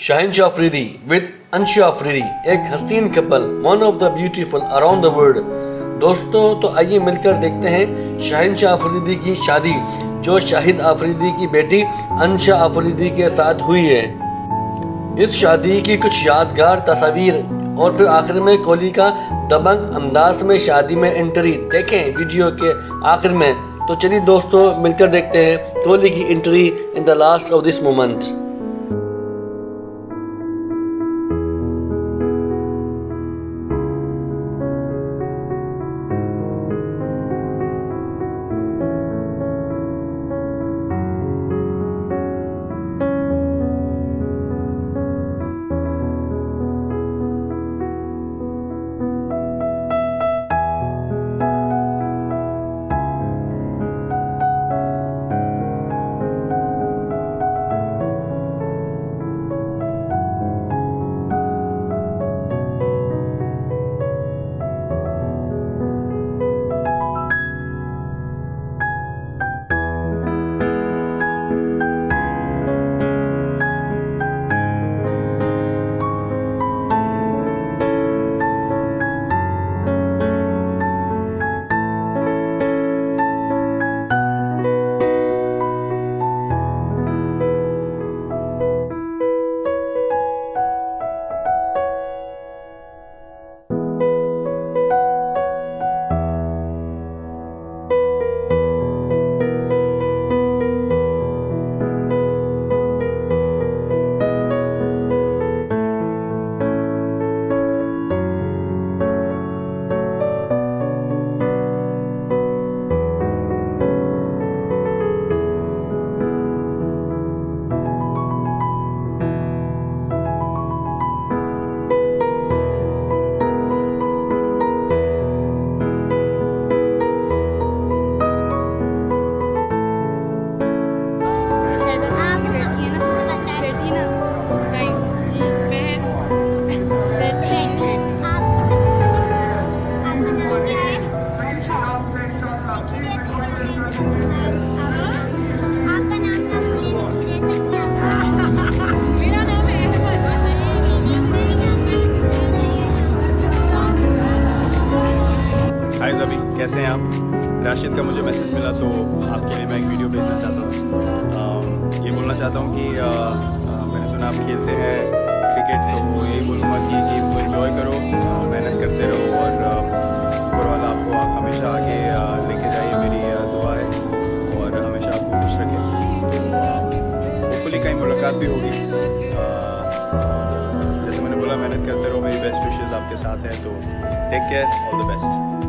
Shahid Afridi with Ansha Afridi, एक हसीन couple, one of the beautiful around the world. दोस्तों तो आइए मिलकर देखते हैं शाहिद आफरीदी की शादी जो शाहिद आफरीदी की बेटी अंशा आफरीदी के साथ हुई है। इस शादी की कुछ यादगार तस्वीर और फिर आखिर में कोहली का दबंग अंदाज में शादी में एंट्री देखें वीडियो के आखिर में। तो चलिए दोस्तों मिलकर देखते हैं कोहली की entry in the last of this moment. कैसे हैं आप? राशिद का मुझे मैसेज मिला तो आपके लिए मैं एक वीडियो भेजना चाहता था। ये बोलना चाहता हूँ कि मैंने सुना आप खेलते हैं क्रिकेट, तो यही बोलूँगा कि गेम को एंजॉय करो, मेहनत करते रहो और ऊपर वाला आपको हमेशा आगे लेके जाइए, मेरी दुआ है, और हमेशा आपको खुश रखें। होपफुली कहीं मुलाकात भी होगी। जैसे मैंने बोला, मेहनत करते रहो, मेरी बेस्ट विशेज़ आपके साथ हैं, तो take care, all the best.